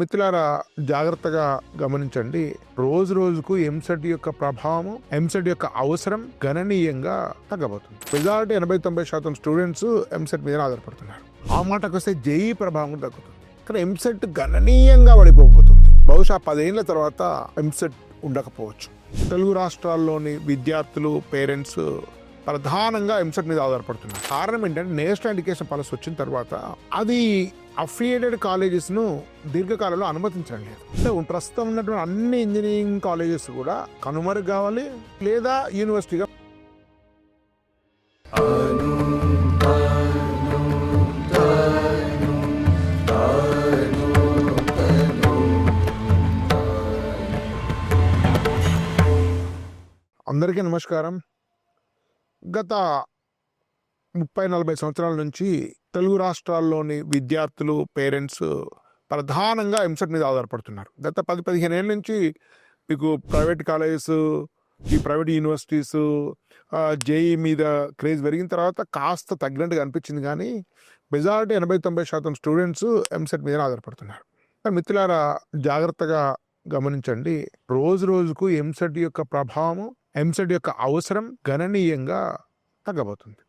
మిత్రులారా, జాగ్రత్తగా గమనించండి. రోజు రోజుకు ఎంసెట్ యొక్క ప్రభావం, ఎంసెట్ యొక్క అవసరం గణనీయంగా తగ్గబోతుంది. మెజారిటీ 80-90% స్టూడెంట్స్ ఎంసెట్ మీద ఆధారపడుతున్నారు. ఆ మాటకు వస్తే జేఈ ప్రభావం తగ్గుతుంది. కానీ ఎంసెట్ గణనీయంగా పడిపోబోతుంది. బహుశా 10 ఏళ్ల తర్వాత ఎంసెట్ ఉండకపోవచ్చు. తెలుగు రాష్ట్రాల్లోని విద్యార్థులు, పేరెంట్స్ ప్రధానంగా ఎంసెట్ మీద ఆధారపడుతున్నారు. కారణం ఏంటంటే, నేషనల్ ఎడ్యుకేషన్ పాలసీ వచ్చిన తర్వాత అది అఫిలియేటెడ్ కాలేజెస్ను దీర్ఘకాలంలో అనుమతించడం లేదు. అంటే ప్రస్తుతం ఉన్నటువంటి అన్ని ఇంజనీరింగ్ కాలేజెస్ కూడా కనుమరుగు కావాలి, లేదా యూనివర్సిటీగా. అందరికీ నమస్కారం. గత 30-40 సంవత్సరాల నుంచి తెలుగు రాష్ట్రాల్లోని విద్యార్థులు, పేరెంట్స్ ప్రధానంగా ఎంసెట్ మీద ఆధారపడుతున్నారు. గత 10-15 ఏళ్ళ నుంచి మీకు ప్రైవేట్ కాలేజెస్, ఈ ప్రైవేట్ యూనివర్సిటీస్, జేఈ మీద క్రేజ్ పెరిగిన తర్వాత కాస్త తగ్గినట్టుగా అనిపించింది. కానీ మెజారిటీ 80-90% స్టూడెంట్స్ ఎంసెట్ మీద ఆధారపడుతున్నారు. మిత్రులారా, జాగ్రత్తగా గమనించండి. రోజు రోజుకు ఎంసెట్ యొక్క ప్రభావం, ఎంసెట్ యొక్క అవసరం గణనీయంగా తగ్గబోతుంది.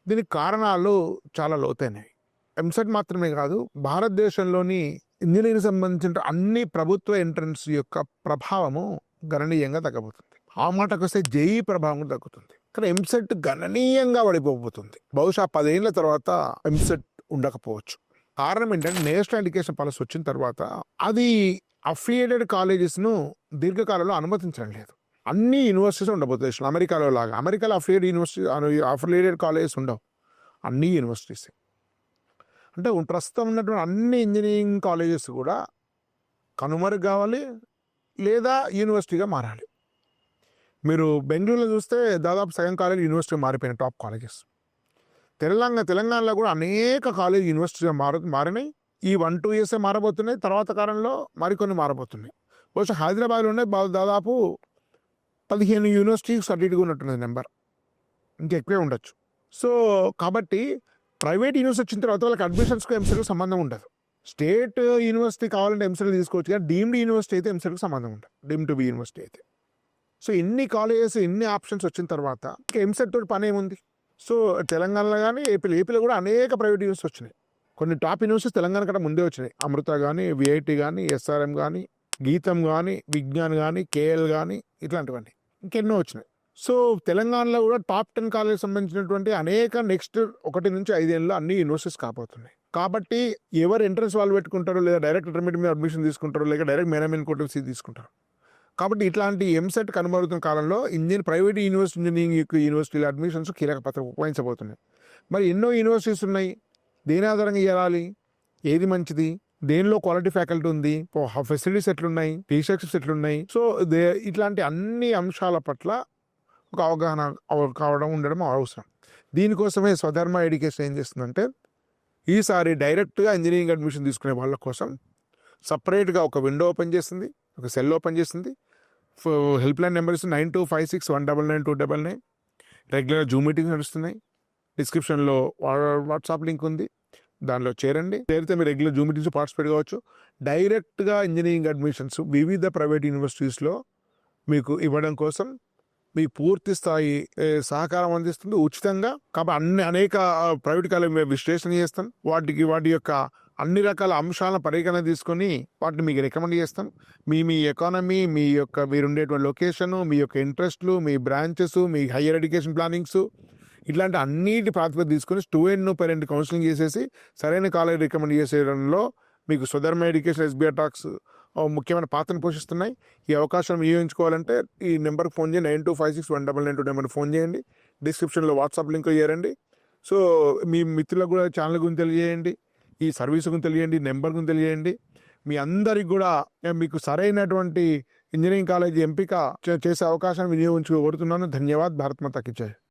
దీనికి కారణాలు చాలా లోతైనవి. ఎంసెట్ మాత్రమే కాదు, భారతదేశంలోని ఇంజనీరింగ్ సంబంధించిన అన్ని ప్రభుత్వ ఎంట్రన్స్ యొక్క ప్రభావము గణనీయంగా తగ్గబోతుంది. ఆ మాటకు వస్తే జేఈ ప్రభావం తగ్గుతుంది. కానీ ఎంసెట్ గణనీయంగా పడిపోబోతుంది. బహుశా 10 ఏళ్ల తర్వాత ఎంసెట్ ఉండకపోవచ్చు. కారణం ఏంటంటే, నేషనల్ ఎడ్యుకేషన్ పాలసీ వచ్చిన తర్వాత అది అఫిలియేటెడ్ కాలేజెస్ను దీర్ఘకాలంలో అనుమతించడం లేదు. అన్ని యూనివర్సిటీస్ ఉండబోతాయి. అమెరికాలో లాగా, అమెరికాలో అఫిలియేటెడ్ కాలేజెస్ ఉండవు, అన్ని యూనివర్సిటీస్. అంటే ప్రస్తుతం ఉన్నటువంటి అన్ని ఇంజనీరింగ్ కాలేజెస్ కూడా కనుమరుగు కావాలి, లేదా యూనివర్సిటీగా మారాలి. మీరు బెంగళూరులో చూస్తే దాదాపు సగం కాలేజ్ యూనివర్సిటీగా మారిపోయిన టాప్ కాలేజెస్. తెలంగాణలో కూడా అనేక కాలేజ్ యూనివర్సిటీగా మారినాయి. ఈ 1-2 ఇయర్సే మారబోతున్నాయి. తర్వాత కాలంలో మరికొన్ని మారబోతున్నాయి. బహుశా హైదరాబాద్లోనే దాదాపు 15 యూనివర్సిటీస్ అడిట్గా ఉన్నట్టున్నది నెంబర్, ఇంకెక్కువే ఉండొచ్చు. సో కాబట్టి ప్రైవేట్ యూనివర్సిటీ వచ్చిన తర్వాత వాళ్ళకి అడ్మిషన్స్కి ఎంసెట్కి సంబంధం ఉండదు. స్టేట్ యూనివర్సిటీ కావాలంటే ఎంసెట్ తీసుకోవచ్చు, కానీ డీమ్డ్ యూనివర్సిటీ అయితే ఎంసెట్కి సంబంధం ఉండదు, డీమ్ టు బి యూనివర్సిటీ అయితే. సో ఇన్ని కాలేజెస్, ఇన్ని ఆప్షన్స్ వచ్చిన తర్వాత ఎంసెట్ తోటి పని ఏముంది? సో తెలంగాణలో కానీ ఏపీలో కూడా అనేక ప్రైవేట్ యూనివర్సిటీ వచ్చినాయి. కొన్ని టాప్ యూనివర్సిటీస్ తెలంగాణ కంటే ముందే వచ్చినాయి. అమృత కానీ, విఐటి కానీ, ఎస్ఆర్ఎం కానీ, గీతం కానీ, విజ్ఞాన్ కానీ, కేఎల్ కానీ, ఇట్లాంటివన్నీ ఇంకెన్నో వచ్చినాయి. సో తెలంగాణలో కూడా టాప్ 10 కాలేజ్ సంబంధించినటువంటి అనేక నెక్స్ట్ 1 నుంచి 5 ఏళ్ళలో అన్ని యూనివర్సిటీస్ కాబోతున్నాయి. కాబట్టి ఎవరు ఎంట్రన్స్ వాళ్ళు పెట్టుకుంటారో, లేదా డైరెక్ట్ ఇంటర్మీడియట్ మీద అడ్మిషన్ తీసుకుంటారో, లేదా డైరెక్ట్ మేనేజ్మెంట్ కోట సీట్ తీసుకుంటారు. కాబట్టి ఇట్లాంటి ఎంసెట్ కనుమరుగుతున్న కాలంలో ప్రైవేట్ ఇంజనీరింగ్ యూనివర్సిటీల అడ్మిషన్స్ కీలక పాత్ర వహించబోతున్నాయి. మరి ఎన్నో యూనివర్సిటీస్ ఉన్నాయి. దేని ఆధారంగా ఇవ్వాలి, ఏది మంచిది, దేనిలో క్వాలిటీ ఫ్యాకల్టీ ఉంది, ఫెసిలిటీస్ ఎట్లున్నాయి, టీచర్స్ ఎట్లున్నాయి, సో ఇట్లాంటి అన్ని అంశాల పట్ల ఒక అవగాహన ఉండడం అవసరం. దీనికోసమే స్వధర్మ ఎడ్యుకేషన్ ఏం చేస్తుందంటే, ఈసారి డైరెక్ట్గా ఇంజనీరింగ్ అడ్మిషన్ తీసుకునే వాళ్ళ కోసం సపరేట్గా ఒక విండో ఓపెన్ చేస్తుంది, ఒక సెల్ ఓపెన్ చేస్తుంది. Help line numbers 9256199299. Regular Zoom meetings నడుస్తున్నాయి. డిస్క్రిప్షన్లో వాట్సాప్ లింక్ ఉంది, దానిలో చేరండి. చేరితే మీరు రెగ్యులర్ జూమ్ మీటింగ్స్ పార్టిసిపేట్ కావచ్చు. డైరెక్ట్గా ఇంజనీరింగ్ అడ్మిషన్స్ వివిధ ప్రైవేట్ యూనివర్సిటీస్లో మీకు ఇవ్వడం కోసం మీ పూర్తి స్థాయి సహకారం అందిస్తుంది ఉచితంగా. కాబట్టి అనేక ప్రైవేట్ కాలేజ్ విశ్లేషణ చేస్తాం. వాటి యొక్క అన్ని రకాల అంశాలను పరిగణన తీసుకొని వాటిని మీకు రికమెండ్ చేస్తాం. మీ ఎకానమీ, మీరు ఉండేటువంటి లొకేషను, మీ యొక్క ఇంట్రెస్ట్లు, మీ బ్రాంచెస్, మీ హయ్యర్ ఎడ్యుకేషన్ ప్లానింగ్స్, ఇట్లాంటి అన్నిటి ప్రాతిపదిక తీసుకొని స్టూడెంట్ను పేరెంట్ కౌన్సిలింగ్ చేసేసి సరైన కాలేజ్ రికమెండ్ చేసేయడంలో మీకు స్వధర్మ ఎడ్యుకేషన్, ఎస్బీఐ టాక్స్ ముఖ్యమైన పాత్రను పోషిస్తున్నాయి. ఈ అవకాశం వినియోగించుకోవాలంటే ఈ నెంబర్కి ఫోన్ చేయండి, 92561992 నెంబర్కి ఫోన్ చేయండి. డిస్క్రిప్షన్లో వాట్సాప్ లింక్ చేరండి. సో మీ మిత్రులకు కూడా ఛానల్ గురించి తెలియజేయండి, ఈ సర్వీస్ గురించి తెలియజేయండి, నెంబర్ గురించి తెలియజేయండి. మీ అందరికి కూడా మీకు సరైనటువంటి ఇంజనీరింగ్ కాలేజీ ఎంపిక చేసే అవకాశాన్ని వినియోగించుకోబడుతున్నాను. ధన్యవాద్. భారత్ మాతా కీ జై.